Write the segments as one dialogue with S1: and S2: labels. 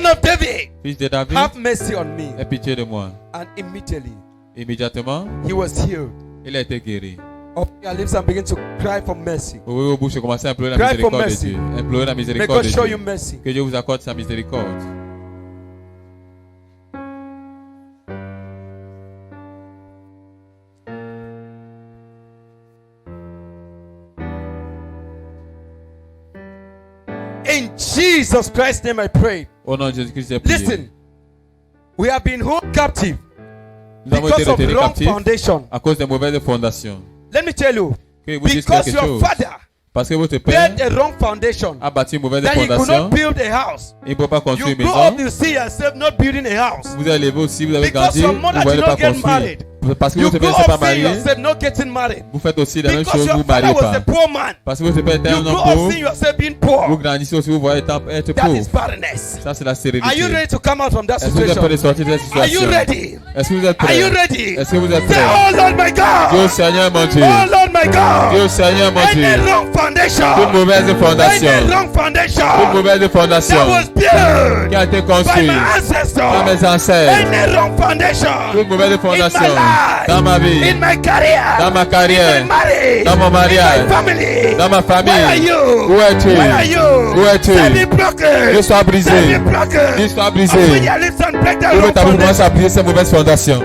S1: Son of David,
S2: fils de David,
S1: have mercy on me.
S2: aie pitié de moi.
S1: And immediately,
S2: Immédiatement,
S1: he was healed.
S2: il a été guéri.
S1: Open your lips and begin to cry for mercy.
S2: Ouvrez vos bouches et commencez à implorer la
S1: Cry for
S2: miséricorde de
S1: mercy.
S2: Dieu. Implorer la
S1: May
S2: miséricorde
S1: God
S2: de
S1: show
S2: Dieu.
S1: you mercy.
S2: Que Dieu vous accorde sa miséricorde.
S1: In Jesus Christ's name I pray.
S2: Au nom de Jésus-Christ, j'ai prié.
S1: Listen, we have been held captive
S2: Nous avons
S1: because
S2: été
S1: of
S2: retenus
S1: wrong
S2: captifs
S1: foundation.
S2: à cause des mauvaises fondations.
S1: Let me tell you,
S2: Que vous dites
S1: because
S2: quelque
S1: your
S2: chose.
S1: father
S2: Parce que votre père
S1: built a wrong foundation,
S2: a bâti une mauvaise
S1: that he could
S2: fondation.
S1: not build a house.
S2: Il ne peut pas construire
S1: You
S2: une
S1: grow
S2: maison.
S1: up, you see yourself not building a house.
S2: Vous allez lever aussi, vous avez
S1: Because
S2: grandi,
S1: your
S2: vous
S1: mother
S2: ne voulez
S1: did
S2: pas
S1: not get
S2: construire.
S1: married.
S2: Parce que
S1: You
S2: votre
S1: grow
S2: père ne s'est pas
S1: up seeing
S2: marié.
S1: yourself not getting married.
S2: Vous faites aussi la même
S1: Because
S2: chose,
S1: your
S2: vous ne
S1: father
S2: mariez
S1: was a
S2: pas.
S1: poor man.
S2: Parce que votre père était
S1: You
S2: un
S1: grow
S2: homme
S1: up
S2: pauvre.
S1: seeing yourself being
S2: Vous
S1: poor.
S2: grandissez aussi, vous voyez être
S1: That is
S2: pauvre.
S1: barrenness.
S2: Ça, c'est la
S1: Are you
S2: stérilité.
S1: ready to come out from that
S2: Est-ce que vous êtes prêts de
S1: situation?
S2: sortir de cette
S1: Are you
S2: situation?
S1: ready?
S2: Est-ce que vous êtes
S1: Are you
S2: prêts?
S1: ready?
S2: Est-ce que vous êtes
S1: Say,
S2: prêts?
S1: oh Lord my
S2: Dieu
S1: God.
S2: Seigneur mon Dieu.
S1: Oh Lord my
S2: Dieu
S1: God.
S2: Seigneur mon Dieu.
S1: Any wrong
S2: Toute
S1: foundation.
S2: mauvaise fondation.
S1: Any wrong
S2: Toute
S1: foundation.
S2: mauvaise
S1: That
S2: fondation
S1: was built
S2: qui a été
S1: by
S2: construite
S1: my
S2: par
S1: ancestors.
S2: mes ancêtres.
S1: Any wrong foundation.
S2: Toute mauvaise
S1: In
S2: fondation
S1: my life.
S2: dans ma vie,
S1: In my career.
S2: dans ma carrière,
S1: In my marriage.
S2: dans mon mariage,
S1: In my family.
S2: dans ma
S1: Where are
S2: famille.
S1: you?
S2: Où es-tu?
S1: Where are you?
S2: Où es-tu?
S1: Let me broken.
S2: Dieu soit brisé.
S1: Let me broken.
S2: Dieu soit
S1: Open
S2: brisé.
S1: your lips and break that
S2: Ouvre
S1: wrong
S2: ta bouche, commence
S1: foundation.
S2: à briser ces mauvaises fondations.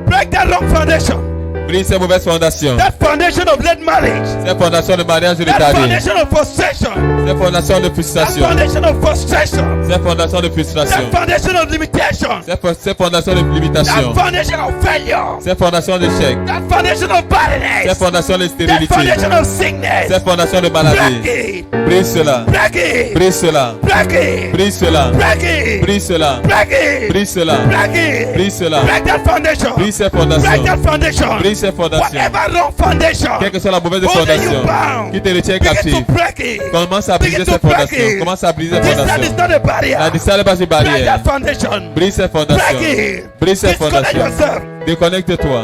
S1: Break that wrong foundation.
S2: Brise ces mauvaises fondations.
S1: That foundation of late marriage.
S2: Ces fondations de mariage
S1: That
S2: retardé.
S1: foundation of frustration.
S2: Ces fondations de
S1: That
S2: frustration.
S1: foundation of frustration.
S2: Ces fondations de frustration.
S1: That foundation of limitation.
S2: Ces fondations de
S1: That
S2: limitation.
S1: foundation of failure.
S2: Ces fondations d'échec.
S1: That foundation of
S2: Ces
S1: barrenness.
S2: fondations de
S1: That
S2: stérilité.
S1: foundation of sickness.
S2: Ces fondations de
S1: Break
S2: maladie.
S1: it.
S2: Brise cela.
S1: Break it.
S2: Brise cela.
S1: Break it.
S2: Brise cela.
S1: Break it.
S2: Brise cela.
S1: Break it.
S2: Brise cela.
S1: Break it.
S2: Brise cela.
S1: Break that foundation.
S2: Brise ces
S1: Break
S2: fondations.
S1: that foundation.
S2: Brise ces fondations.
S1: Whatever wrong foundation.
S2: Quelle que soit la mauvaise
S1: Holding you
S2: fondation
S1: bound.
S2: qui te retient
S1: Begin
S2: captif.
S1: to break it.
S2: Commence à briser
S1: Begin
S2: ces
S1: to break
S2: fondations.
S1: it.
S2: Commence à briser ces
S1: Distance is
S2: fondations.
S1: not a barrier.
S2: La distance n'est pas une
S1: Break
S2: barrière.
S1: that foundation.
S2: Brise ces fondations.
S1: Break it.
S2: Brise ces
S1: Disconnect
S2: fondations.
S1: yourself.
S2: Déconnecte-toi.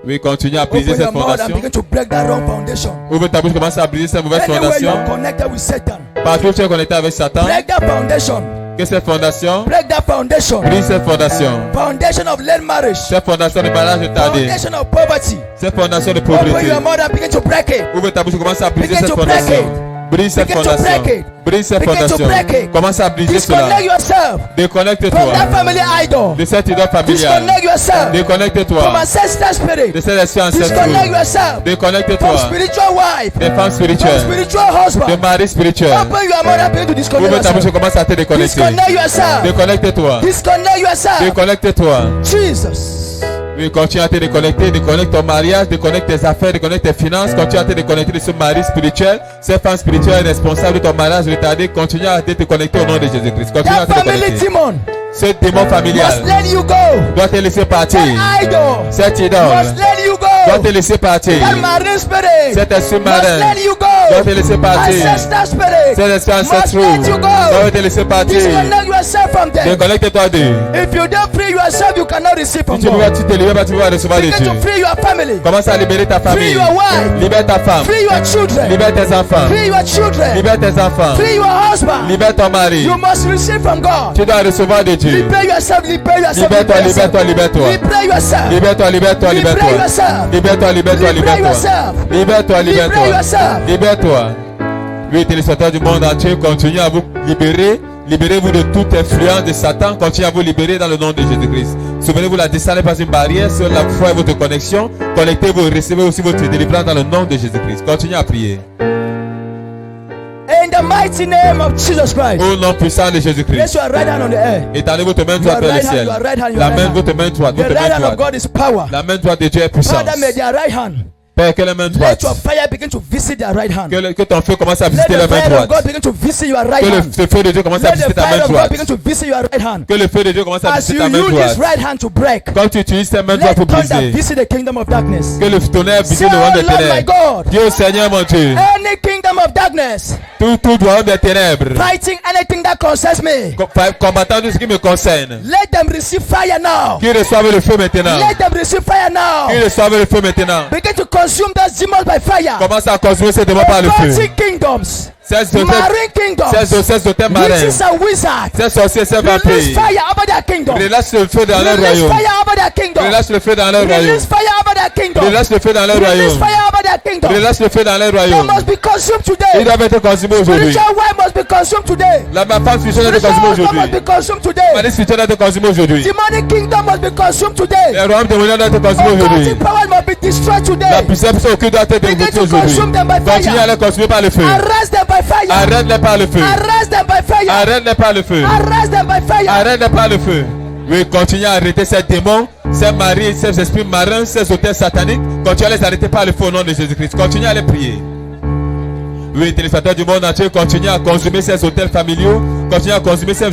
S2: Oui, continue à briser
S3: Open
S2: ces
S3: your mouth and
S2: fondations.
S3: begin to break that wrong foundation.
S2: Ouvre ta bouche, commence à briser ces mauvaises
S3: Anywhere you are
S2: fondations.
S3: connected with Satan,
S2: Partout où tu es connecté avec Satan,
S3: break that foundation.
S2: que ces fondations
S3: Break that foundation.
S2: brise ces fondations.
S3: Foundation of late marriage.
S2: Ces fondations de mariage retardé.
S3: Foundation of poverty.
S2: Ces fondations de
S3: Open
S2: pauvreté.
S3: your mouth and begin to break it.
S2: Ouvre ta bouche, commence à briser
S3: Begin
S2: ces
S3: to break
S2: fondations. Brise ces
S3: Begin to
S2: fondations.
S3: break it.
S2: Brise ces
S3: Begin to
S2: fondations.
S3: break it.
S2: Commence à briser
S3: Disconnect
S2: cela.
S3: yourself from
S2: Déconnecte-toi
S3: that family idol.
S2: de cette idole familiale.
S3: Disconnect yourself from
S2: Déconnecte-toi
S3: ancestral spirit.
S2: de cet esprit
S3: Disconnect
S2: ancestral.
S3: yourself from
S2: Déconnecte-toi
S3: spiritual wife.
S2: des femmes
S3: From
S2: spirituelles,
S3: spiritual
S2: de
S3: husband.
S2: maris spirituels.
S3: Open your mouth and begin to disconnect
S2: Ouvre ta bouche et
S3: yourself.
S2: commence à te déconnecter.
S3: Disconnect yourself.
S2: Déconnecte-toi.
S3: Disconnect yourself.
S2: Déconnecte-toi.
S3: Jesus.
S2: Oui, continue à te déconnecter. Déconnecte ton mariage, déconnecte tes affaires, déconnecte tes finances. Continue à te déconnecter de ce mari spirituel, ces femmes spirituelles responsables de ton mariage retardé. Continue à te déconnecter au nom de Jésus-Christ. Continue à
S3: That
S2: te
S3: family
S2: déconnecter.
S3: demon
S2: Ce démon familial
S3: must let you go.
S2: doit te laisser partir.
S3: That idol
S2: Cette idole
S3: must let you
S2: doit te
S3: go.
S2: laisser partir.
S3: That marine spirit
S2: Cet esprit
S3: must
S2: marin
S3: let you
S2: doit te
S3: go.
S2: laisser partir.
S3: Ancestral spirit
S2: Cet esprit
S3: must
S2: ancestral
S3: let you
S2: doit
S3: go.
S2: te laisser partir.
S3: Disconnect yourself from them.
S2: Déconnecte-toi d'eux.
S3: If you don't free yourself, you cannot receive from
S2: Si tu ne
S3: God.
S2: te libères pas, tu vas recevoir de
S3: Begin
S2: Dieu.
S3: to free your family.
S2: Commence à libérer ta
S3: Free
S2: famille.
S3: your wife.
S2: Libère ta femme.
S3: Free your children.
S2: Libère tes enfants.
S3: Free your children.
S2: Libère tes enfants.
S3: Free your husband.
S2: Libère ton mari.
S3: You must receive from God.
S2: Tu dois recevoir de Dieu.
S3: Libère yourself. Libère yourself.
S2: Libère-toi, libère-toi, libère-toi.
S3: Libère yourself.
S2: Libère-toi, libère-toi,
S3: Libère
S2: libère-toi.
S3: yourself.
S2: Libère-toi, libère-toi,
S3: Libère
S2: libère-toi.
S3: yourself.
S2: Libère-toi,
S3: Libère
S2: libère-toi.
S3: yourself.
S2: Libère-toi. Oui, téléspectateurs du monde entier, continuez à vous libérer. Libérez-vous de toute influence de Satan. Continuez à vous libérer dans le nom de Jésus-Christ. Souvenez-vous, la distance n'est pas une barrière. Seule la foi est votre connexion. Connectez-vous, recevez aussi votre délivrance dans le nom de Jésus-Christ. Continuez à prier.
S3: In the mighty name of Jesus Christ.
S2: Au nom puissant de Jésus-Christ.
S3: Place your right hand on the air.
S2: Étendez votre main
S3: Your
S2: droite vers le
S3: right hand,
S2: ciel.
S3: your right hand, your
S2: La
S3: right
S2: main,
S3: hand.
S2: votre main droite,
S3: The
S2: votre
S3: right
S2: main
S3: hand of
S2: droite.
S3: God is power.
S2: La main droite de Dieu est puissance.
S3: Father, may their right hand.
S2: Père, que la main
S3: Let
S2: droite.
S3: your fire begin to visit their right hand.
S2: Que ton feu commence à
S3: Let
S2: visiter la
S3: the
S2: main
S3: fire of
S2: droite.
S3: God begin to visit your right
S2: Que
S3: hand.
S2: le feu de Dieu commence à
S3: Let
S2: visiter
S3: the
S2: ta main
S3: fire of God
S2: droite.
S3: begin to visit your right hand.
S2: Que le feu de Dieu commence à
S3: As
S2: visiter
S3: you
S2: ta main
S3: use this
S2: droite.
S3: right hand to break,
S2: Quand tu utilises ta main droite
S3: let
S2: pour
S3: thunder
S2: briser,
S3: visit the kingdom of darkness.
S2: que le tonnerre visite
S3: Say,
S2: le
S3: oh
S2: royaume des
S3: Lord my
S2: ténèbres.
S3: God,
S2: Dieu Seigneur mon Dieu,
S3: any kingdom of darkness darkness,
S2: tout royaume des ténèbres,
S3: fighting anything that concerns me,
S2: combattant tout ce qui me concerne,
S3: let them receive fire now.
S2: qui reçoivent le feu maintenant,
S3: Let them receive fire now.
S2: qui reçoivent le feu maintenant.
S3: Begin to consume those demons by fire.
S2: Commence à consumer ces démons par le feu.
S3: Occultic kingdoms,
S2: Ces
S3: marine kingdoms,
S2: hôtels marins,
S3: witches and wizards,
S2: ces sorciers, ces
S3: release
S2: vampires,
S3: fire over their kingdom.
S2: relâche le feu dans leur
S3: Release
S2: royaume.
S3: fire over their kingdom.
S2: Relâche le feu dans leur royaume.
S3: Release fire over their kingdom.
S2: Relâche le feu dans leur
S3: Release
S2: royaume.
S3: fire over their kingdom.
S2: Relâche le feu dans leur
S3: They
S2: royaume.
S3: must be consumed
S2: Ils
S3: today.
S2: doivent être consumés aujourd'hui.
S3: Spiritual wife must be consumed today.
S2: Ma femme spirituelle doit être
S3: Spiritual
S2: consumée
S3: husband must be
S2: aujourd'hui.
S3: consumed
S2: Ma
S3: today.
S2: mari spirituel doit être consumé aujourd'hui.
S3: Demonic kingdom must be consumed today.
S2: Le royaume démoniaque doit être consumé aujourd'hui.
S3: Occultic power must be destroyed
S2: La
S3: today.
S2: puissance occulte doit être
S3: Begin
S2: dégoûtée
S3: to
S2: aujourd'hui.
S3: consume them by
S2: Continue à
S3: fire.
S2: les consumer par le feu.
S3: Arrest them by fire.
S2: Arrête-les par le feu.
S3: Arrest them by fire.
S2: Arrête-les par le feu.
S3: Arrest them by fire.
S2: Arrête-les par le feu. Oui, continue à arrêter ces démons, ces maris, ces esprits marins, ces hôtels sataniques. Continue à les arrêter par le feu au nom de Jésus-Christ. Continue à les prier. Oui, téléspectateurs du monde entier, continuez à consommer ces hôtels familiaux. Continuez à consommer ces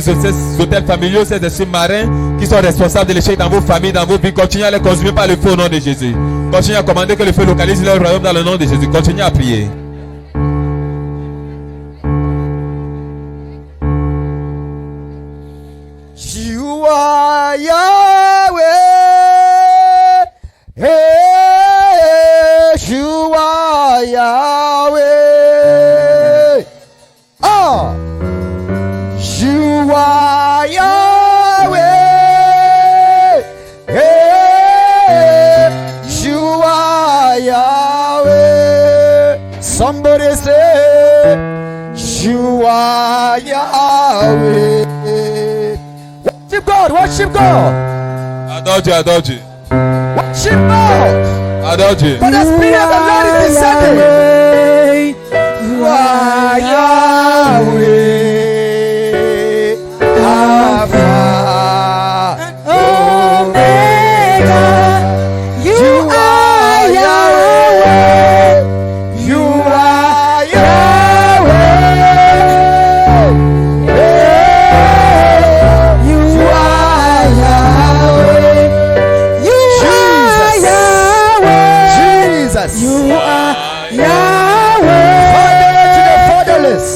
S2: hôtels familiaux, ces esprits marins qui sont responsables de l'échec dans vos familles, dans vos vies. Continuez à les consommer par le feu au nom de Jésus. Continuez à commander que le feu localise leur royaume dans le nom de Jésus. Continuez à prier.
S3: You are Yahweh. Hey, you are Yahweh. Oh, you are Yahweh. Hey, you are Yahweh. Somebody say, you are Yahweh. Worship God, worship God,
S2: Adore Dieu, adore Dieu.
S3: worship God.
S2: Adore Dieu.
S3: For the Spirit of the Lord is descending. You are Yahweh, Alpha, Omega. You are Yahweh. You are Yahweh. You are Yahweh. You are Yahweh. Jesus. You are Yahweh. Father to the fatherless.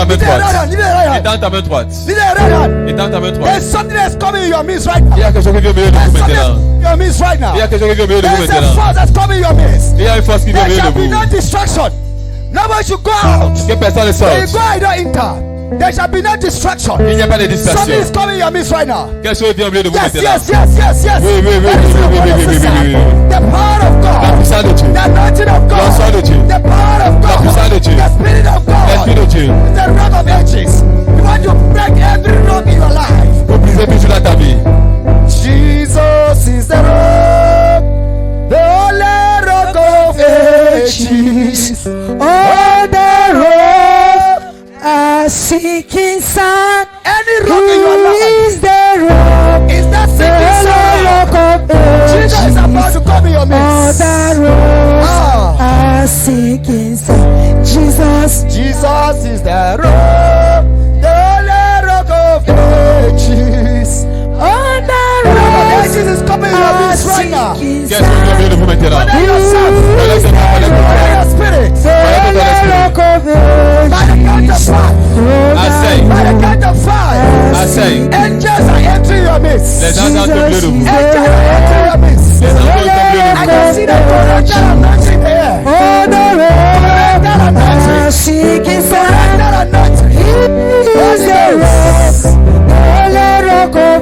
S2: ta main
S3: Lift your right
S2: droite.
S3: hand. Lift your right hand.
S2: Étends ta main droite.
S3: Lift your right hand.
S2: Étends ta main droite.
S3: There's something that's coming in your midst right
S2: Il y
S3: now.
S2: a quelque chose qui vient au milieu de
S3: There's
S2: vous
S3: something
S2: maintenant.
S3: in your midst right now.
S2: Il y a quelque chose qui vient au milieu de vous
S3: There's a
S2: maintenant.
S3: force that's coming in your midst.
S2: Il y a une force qui vient au
S3: There
S2: milieu de
S3: shall be
S2: vous.
S3: no distraction. Nobody should go out.
S2: Que personne ne
S3: When you
S2: sorte.
S3: go out, don't enter. There shall be no distraction.
S2: Il n'y a pas de
S3: Something
S2: distraction.
S3: is coming in your midst right now.
S2: Quelque chose vient au milieu de vous
S3: Yes,
S2: maintenant.
S3: yes, yes, yes, yes.
S2: Oui, oui, oui,
S3: That is
S2: oui,
S3: the
S2: oui,
S3: word
S2: oui,
S3: of
S2: oui,
S3: the
S2: oui, oui,
S3: Son. The power of
S2: La
S3: God.
S2: puissance de Dieu.
S3: The anointing of God.
S2: L'onction de Dieu.
S3: The power of
S2: La puissance de
S3: God.
S2: Dieu.
S3: The spirit of
S2: L'esprit de
S3: God.
S2: Dieu.
S3: The rock of ages. You want to break every rock in your life.
S2: Vous brisez tout dans ta vie.
S3: Jesus is the rock, the only rock of ages.
S4: On the road, a seeking sun.
S3: Any rock in your life
S4: Is the rock,
S3: is that
S4: the
S3: sinking
S4: rock
S3: sound.
S4: of
S3: Jesus is
S4: ages.
S3: about to come in your
S4: On
S3: midst.
S4: the road,
S3: Ah.
S4: a seeking sun. Jesus,
S3: Jesus is the rock, the only rock of ages.
S4: on the
S3: Jesus
S4: road,
S3: is coming in your
S4: a
S3: midst right now.
S4: seeking
S2: Qu'est-ce qui vient au milieu de vous maintenant?
S3: Whether yourself, whether your spirit,
S4: The rock of
S3: by the count of
S4: ages.
S3: five,
S2: Asseyez.
S3: by the count of five,
S2: Asseyez.
S3: angels are entering your midst.
S2: Les anges entrent au milieu de vous.
S3: Angels are entering your midst.
S2: Les anges entrent au milieu de
S3: I
S2: vous.
S3: can see the torrential anointing there.
S4: On the road,
S3: Torrential anointing.
S4: a seeking sun.
S3: Torrential anointing.
S4: Is the rock, the rock of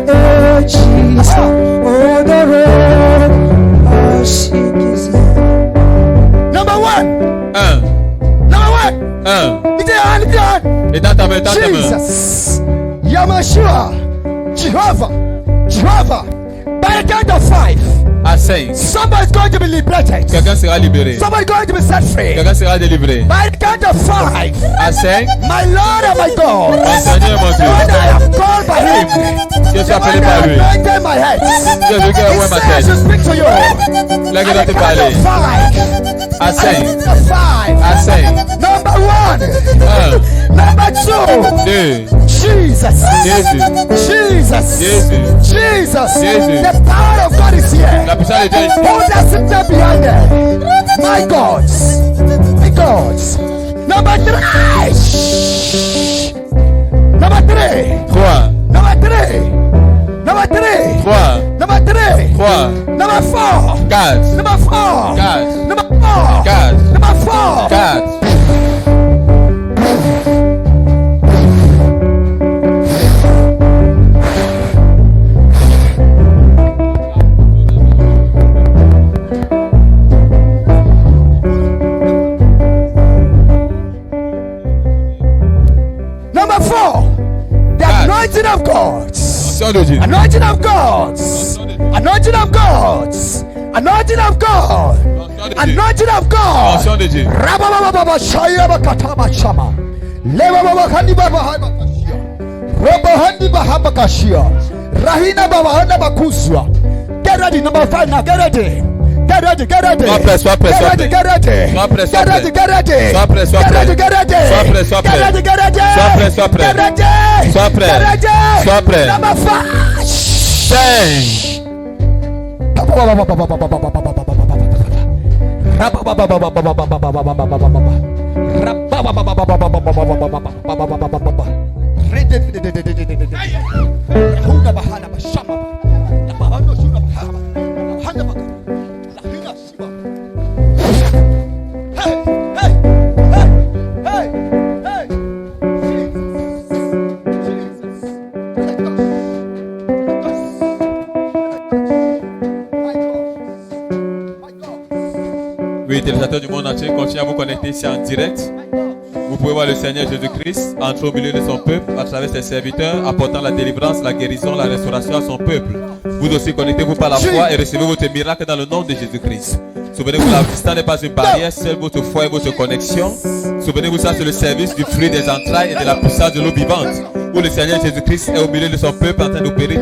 S4: ages. On the road, a seeking sun.
S3: Number one.
S2: Un.
S3: Number one.
S2: Un.
S3: Lift your hand, lift your hand.
S2: Étends ta main, étends ta main.
S3: Jesus. Yamashua. Jehovah. Jehovah. By the count of five,
S2: Asseyez.
S3: somebody's going to be liberated.
S2: Quelqu'un sera libéré.
S3: Somebody's going to be set free.
S2: Quelqu'un sera délivré.
S3: By the count of five,
S2: Asseyez.
S3: my Lord and my God,
S2: Mon Seigneur, mon
S3: the one
S2: Dieu.
S3: I am called by Him,
S2: Je suis
S3: the
S2: appelé
S3: one
S2: par
S3: that
S2: lui.
S3: anointed my head.
S2: Je veux que
S3: He
S2: voie ma
S3: says
S2: tête.
S3: to speak to you.
S2: Là que
S3: At
S2: dois
S3: the
S2: te
S3: count
S2: parler.
S3: of five,
S2: Asseyez.
S3: at the count of five,
S2: Asseyez.
S3: number one,
S2: Un.
S3: number two,
S2: Deux.
S3: Jesus,
S2: Jésus.
S3: Jesus,
S2: Jésus.
S3: Jesus,
S2: Jésus.
S3: the power of God is here.
S2: La puissance de Dieu est ici.
S3: Who does sit behind there? My God. My God. Number three. Number three.
S2: Trois.
S3: Number three. Number three.
S2: Trois.
S3: Number three.
S2: Trois.
S3: Number four.
S2: Quatre.
S3: Number four.
S2: Quatre.
S3: Number four.
S2: Quatre.
S3: Number four.
S2: Quatre.
S3: Number four. The
S2: God.
S3: anointing of God.
S2: Onction de Dieu.
S3: Anointing of God. Anointing of God. Anointing of God. Anointing of God.
S2: Onction de Dieu.
S3: Rabababa shaya bakataba shama. Lewa baba handi baba haba kashia. Robo handi bahaba kashia. Rahina baba handa bakuzwa. Get ready, number 5 now. Get ready. Get ready, get ready.
S2: Sois prêt, sois prêt,
S3: Get
S2: sois
S3: ready,
S2: prêt.
S3: get ready.
S2: Sois prêt, sois
S3: Get ready,
S2: prêt.
S3: get ready.
S2: Sois prêt, sois
S3: Get
S2: prêt.
S3: ready, get ready.
S2: Sois prêt, sois
S3: Get
S2: prêt.
S3: ready, get ready.
S2: Sois prêt, sois prêt.
S3: Get ready.
S2: Sois prêt.
S3: Get ready.
S2: Sois prêt.
S3: Number 5.
S2: Cinq. Oui, téléspectateurs du monde entier, continuez à vous connecter ici en direct. Vous pouvez voir le Seigneur Jésus-Christ entrer au milieu de son peuple à travers ses serviteurs, apportant la délivrance, la guérison, la restauration à son peuple. Vous aussi connectez-vous par la foi et recevez votre miracle dans le nom de Jésus-Christ. Souvenez-vous, la distance n'est pas une barrière, seule votre foi et votre connexion. Souvenez-vous, ça c'est le service du fruit des entrailles et de la puissance de l'eau vivante, où le Seigneur Jésus-Christ est au milieu de son peuple en train d'opérer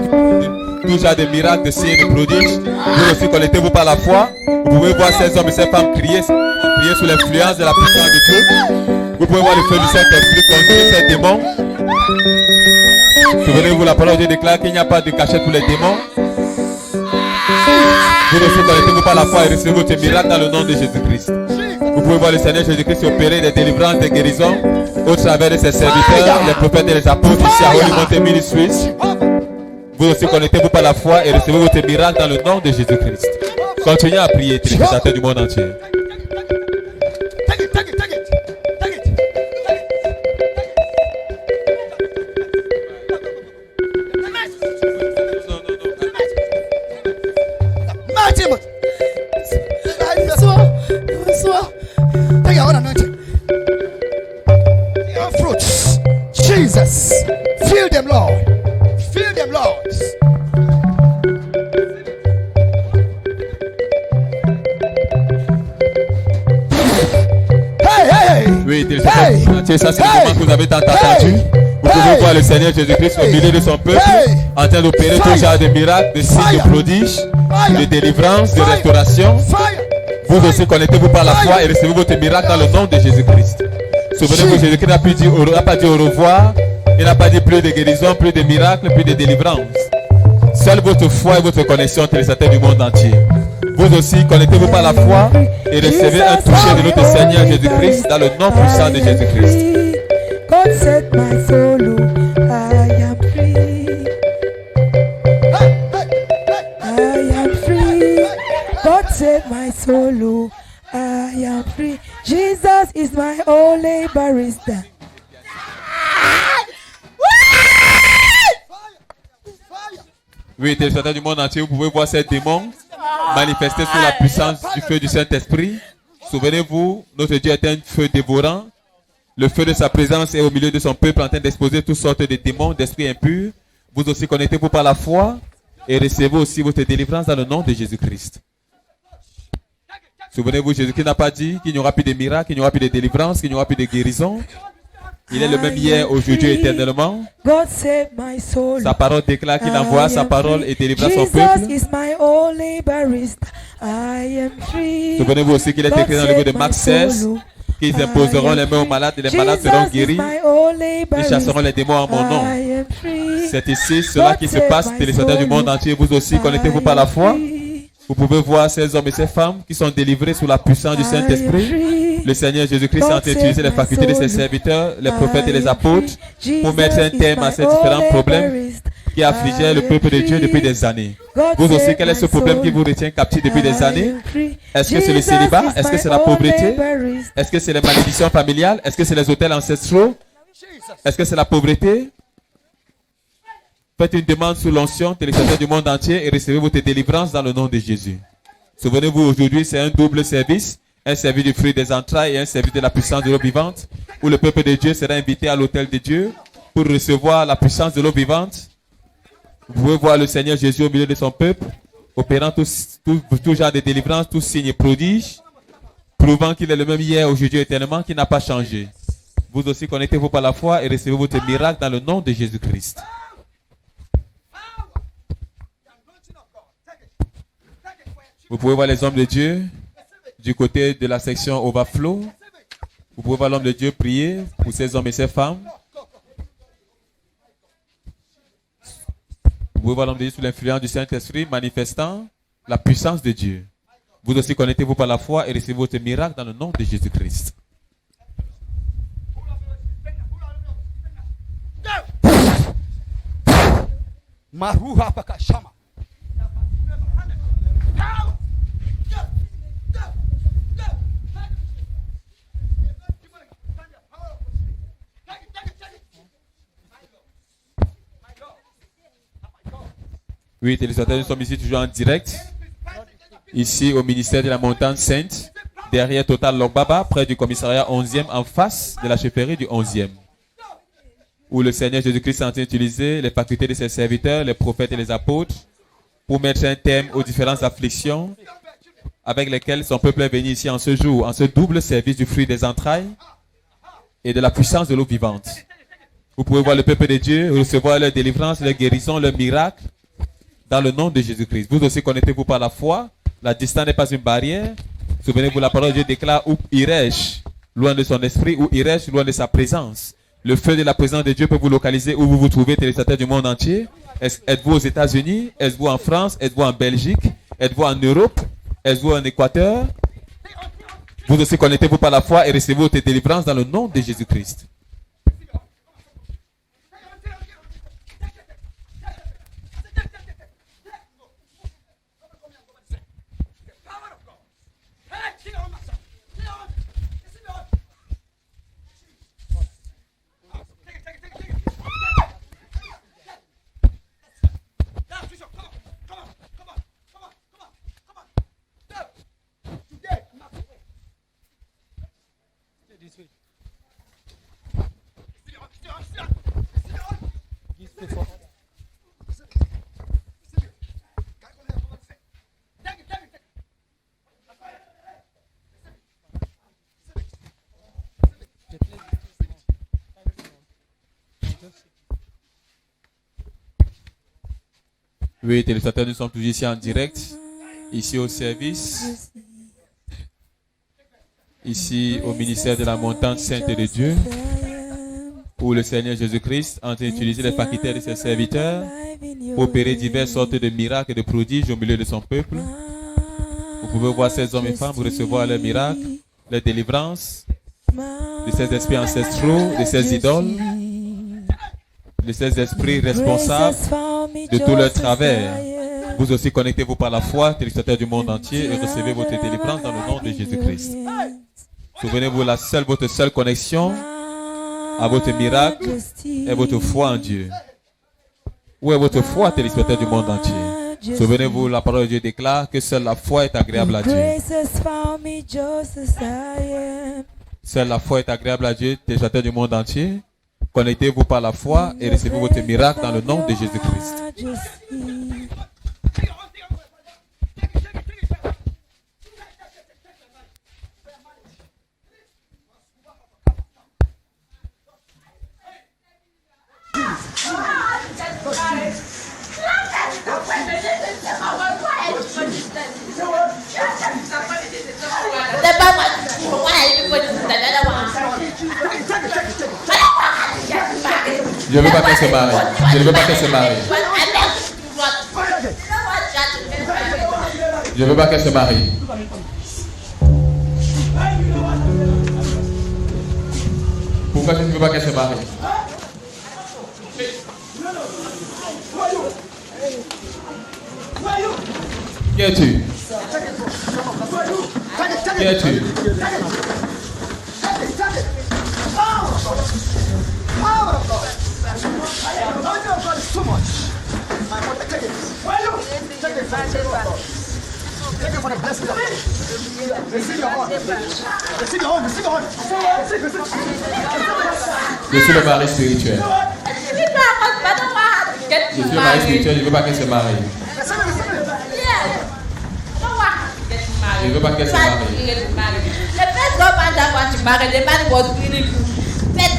S2: tout genre de miracles, de signes, de prodiges. Vous aussi connectez-vous par la foi. Vous pouvez voir ces hommes et ces femmes crier sous l'influence de la puissance de Dieu. Vous pouvez voir le feu du Saint-Esprit conjurer ces démons. Souvenez-vous, la parole de Dieu déclare qu'il n'y a pas de cachette pour les démons. Vous aussi connectez-vous par la foi et recevez votre miracle dans le nom de Jésus-Christ. Vous Vous pouvez voir le Seigneur Jésus-Christ opérer des délivrances, des guérisons au travers de ses serviteurs, les prophètes et les apôtres ici à Holy Mountain Ministries. Vous aussi connectez-vous par la foi et recevez votre miracle dans le nom de Jésus-Christ. Continuez à prier, téléspectateurs du monde entier.
S3: Take it. Take your own anointing. Your fruits. Jesus. Fill them, Lord. Fill them, Lord.
S2: Oui, ça c'est le moment que vous avez tant attendu. Vous pouvez voir le Seigneur Jésus-Christ au milieu de son peuple en train d'opérer tout genre de miracles, de signes, de prodiges, de délivrance, de restauration. Vous aussi connectez-vous par la foi et recevez votre miracle dans le nom de Jésus-Christ. Souvenez-vous, Jésus-Christ n'a pas dit au revoir. Il n'a pas dit plus de guérison, plus de miracles, plus de délivrance. Seule votre foi et votre connexion téléspectateurs du monde entier. Vous aussi, connectez-vous par la foi et recevez un toucher de notre Seigneur Jésus-Christ dans le nom puissant de Jésus-Christ.
S4: God set my soul, I am free. I am free. God set my soul, I am free. Jesus is my only barrister.
S2: Oui, téléspectateurs du monde entier, vous pouvez voir ces démons manifestés sous la puissance du feu du Saint-Esprit. Souvenez-vous, notre Dieu est un feu dévorant. Le feu de sa présence est au milieu de son peuple en train d'exposer toutes sortes de démons, d'esprits impurs. Vous aussi connectez-vous par la foi et recevez aussi votre délivrance dans le nom de Jésus-Christ. Souvenez-vous, Jésus-Christ n'a pas dit qu'il n'y aura plus de miracles, qu'il n'y aura plus de délivrance, qu'il n'y aura plus de guérison. Il est le même hier, aujourd'hui, éternellement. Sa parole déclare qu'il envoie sa parole et délivre son peuple. Souvenez-vous aussi qu'il est écrit dans le livre de Marc 16 qu'ils imposeront les mains aux malades et les malades seront guéris. Ils chasseront les démons en mon nom. C'est ici cela qui se passe, téléspectateurs du monde entier. Vous aussi, connectez-vous par la foi. Vous pouvez voir ces hommes et ces femmes qui sont délivrés sous la puissance du Saint-Esprit. Le Seigneur Jésus-Christ est en train d'utiliser les facultés de ses serviteurs, les prophètes et les apôtres, pour mettre un terme à ces différents problèmes qui affligeaient le peuple de Dieu depuis des années. Vous aussi, quel est ce problème qui vous retient captif depuis des années? Est-ce que c'est le célibat? Est-ce que c'est la pauvreté? Est-ce que c'est les malédictions familiales? Est-ce que c'est les hôtels ancestraux? Est-ce que c'est la pauvreté? Faites une demande sous l'onction, téléspectateurs du monde entier, et recevez votre délivrance dans le nom de Jésus. Souvenez-vous, aujourd'hui, c'est un double service. Un service du fruit des entrailles et un service de la puissance de l'eau vivante, où le peuple de Dieu sera invité à l'autel de Dieu pour recevoir la puissance de l'eau vivante. Vous pouvez voir le Seigneur Jésus au milieu de son peuple, opérant tout genre de délivrance, tout signe et prodige, prouvant qu'il est le même hier, aujourd'hui, éternellement, qui n'a pas changé. Vous aussi connectez-vous par la foi et recevez votre miracle dans le nom de Jésus-Christ. Vous pouvez voir les hommes de Dieu du côté de la section Overflow. Vous pouvez voir l'homme de Dieu prier pour ces hommes et ces femmes. Vous pouvez voir l'homme de Dieu sous l'influence du Saint-Esprit manifestant la puissance de Dieu. Vous aussi connectez-vous par la foi et recevez votre miracle dans le nom de Jésus-Christ.
S3: Maruha pakashama.
S2: Oui, téléspectateurs, nous sommes ici toujours en direct. Ici au ministère de la Montagne Sainte, derrière Total Logbaba, près du commissariat 11e, en face de la chefferie du 11e. Où le Seigneur Jésus-Christ est en train d'utiliser les facultés de ses serviteurs, les prophètes et les apôtres, pour mettre un thème aux différentes afflictions avec lesquelles son peuple est venu ici en ce jour, en ce double service du fruit des entrailles et de la puissance de l'eau vivante. Vous pouvez voir le peuple de Dieu recevoir leur délivrance, leur guérison, leur miracle dans le nom de Jésus-Christ. Vous aussi connectez-vous par la foi. La distance n'est pas une barrière. Souvenez-vous, la parole de Dieu déclare où irai-je loin de son esprit, où irai-je loin de sa présence. Le feu de la présence de Dieu peut vous localiser où vous vous trouvez, téléspectateurs du monde entier. Êtes-vous aux États-Unis? Êtes-vous en France? Êtes-vous en Belgique? Êtes-vous en Europe? Êtes-vous en Équateur? Vous aussi connectez-vous par la foi et recevez votre délivrance dans le nom de Jésus-Christ. Oui, téléspectateurs, nous sommes toujours ici en direct, ici au service, ici au ministère de la montagne sainte de Dieu, où le Seigneur Jésus-Christ a utilisé les facultés de ses serviteurs pour opérer diverses sortes de miracles et de prodiges au milieu de son peuple. Vous pouvez voir ces hommes et femmes recevoir leurs miracles, leurs délivrances de ces esprits ancestraux, de ces idoles, de ces esprits responsables de tous leurs travers. Vous aussi connectez-vous par la foi, téléspectateurs du monde entier, et recevez votre délivrance dans le nom de Jésus-Christ. Souvenez-vous, votre seule connexion à votre miracle est votre foi en Dieu. Où est votre foi, téléspectateurs du monde entier? Souvenez-vous, la parole de Dieu déclare que seule la foi est agréable à Dieu. Seule la foi est agréable à Dieu, téléspectateurs du monde entier. Connectez-vous par la foi et recevez votre miracle dans le nom de Jésus-Christ. Je ne veux pas qu'elle se marie. Je ne veux pas qu'elle se marie. Je ne veux pas qu'elle se marie. Pourquoi je ne veux pas qu'elle se marie? Qui es-tu? Qui es-tu? Je suis le mari spirituel. Je suis le mari spirituel, je ne veux pas qu'elle se marie. Je ne veux pas qu'elle se marie.
S5: The first government that want to marry, the man was really good.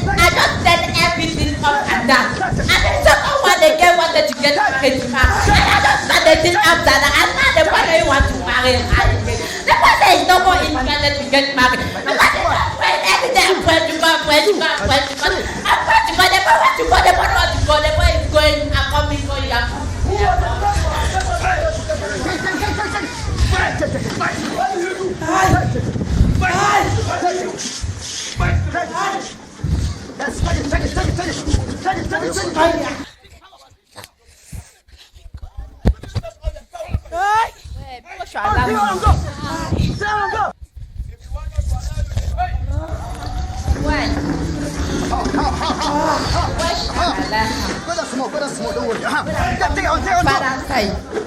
S5: But I just said everything up and down. And the second one again wanted to get married to her. And I just started thing after that. And now the one they want to marry her. The one is no more interested to get married. The one is afraid every day. I'm praying to God, praying to God, praying to God. I'm praying to God, the boy wants to go, the boy wants to go, the boy is going, I'm coming for you, I'm coming.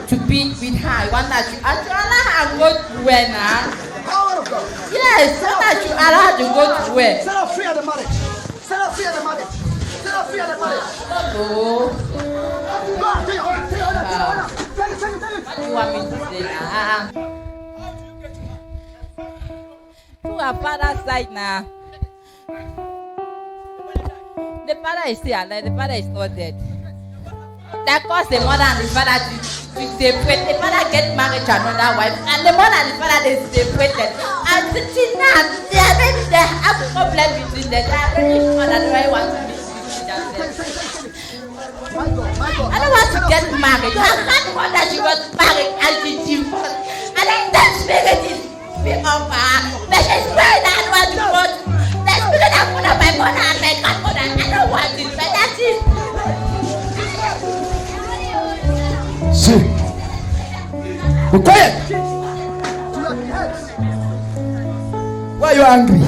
S5: To be with her, I want that you allow her to go to where now? Yes, so that you allow her to go to where?
S3: Set her free of the marriage. Set her free of the marriage. Set her free of the marriage.
S5: No.
S3: Go on, take it.
S5: What do you want me to say now? To her father's side now. The father is still alive, the father is not dead. That caused the mother and the father to separate. The father get married to another wife, and the mother and the father they separated. And now they have a problem between them. They are very sure that they want to be with themselves. I don't want to get married. I can't want that she got married and she divorced. And then that spirit is feel of the spirit that was devoted. The spirit that put up my mother and my grandmother. I don't want it, but that's it.
S3: See. Be quiet. Why are you angry?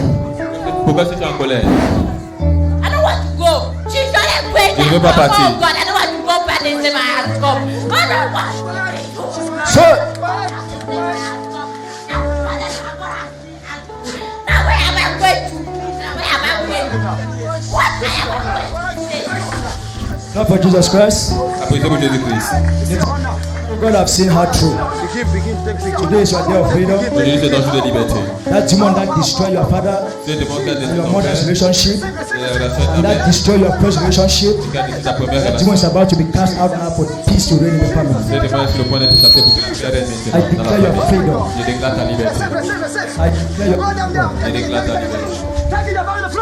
S2: Pourquoi tu es en colère?
S5: I don't want to go. She's not a great.
S2: Je ne veux pas partir.
S5: Oh God, I don't want to go back into my house. I don't want.
S3: So,
S5: Now where am I going to? Where am I going to? What am I going to say?
S3: not for Jesus Christ.
S2: Applaudissez pour Jésus-Christ.
S3: God have seen her through. Today is your day of freedom.
S2: Aujourd'hui, c'est ton jour de liberté.
S3: That demon that destroy your father
S2: C'est le démon qui a
S3: and
S2: détruit
S3: your
S2: ton
S3: mother's
S2: père.
S3: relationship,
S2: C'est la relation de
S3: and
S2: ta
S3: that
S2: mère
S3: destroy your first relationship.
S2: qui a détruit ta première
S3: That
S2: relation.
S3: demon is about to be cast out now for peace to reign in the family.
S2: Ce démon est sur le point d'être chassé pour que la paix règne
S3: I
S2: maintenant dans
S3: declare
S2: la
S3: your
S2: famille.
S3: freedom.
S2: Je déclare ta liberté.
S3: I declare your freedom.
S2: Je déclare ta liberté.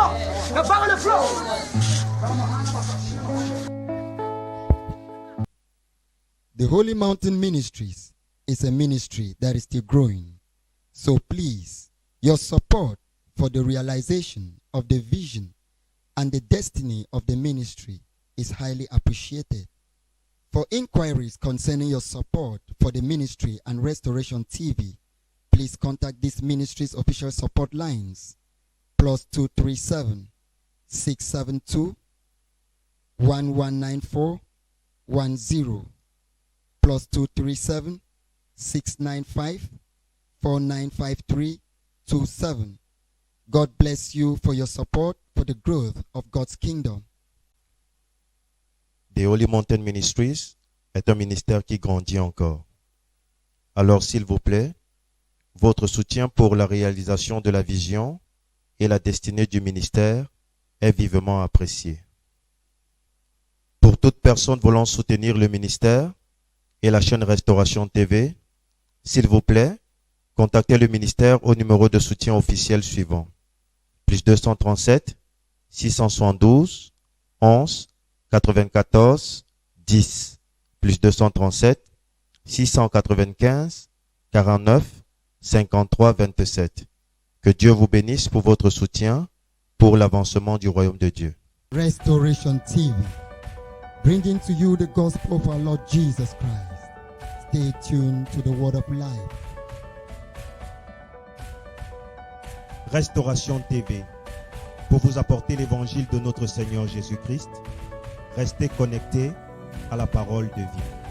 S6: The Holy Mountain Ministries is a ministry that is still growing. So please, your support for the realization of the vision and the destiny of the ministry is highly appreciated. For inquiries concerning your support for the ministry and Restoration TV, please contact this ministry's official support lines +237 672 1194 10 +237 695 4953 27. God bless you for your support for the growth of God's kingdom.
S7: The Holy Mountain Ministries est un ministère qui grandit encore. Alors, s'il vous plaît, votre soutien pour la réalisation de la vision et la destinée du ministère est vivement apprécié. Pour toute personne voulant soutenir le ministère et la chaîne Restauration TV, s'il vous plaît, contactez le ministère au numéro de soutien officiel suivant. +237 672 11 94 10 +237 695 49 53 27. Que Dieu vous bénisse pour votre soutien pour l'avancement du royaume de Dieu.
S6: Restoration TV, bringing to you the gospel of our Lord Jesus Christ. Stay tuned to the word of life.
S7: Restauration TV, pour vous apporter l'évangile de notre Seigneur Jésus-Christ, restez connectés à la parole de vie.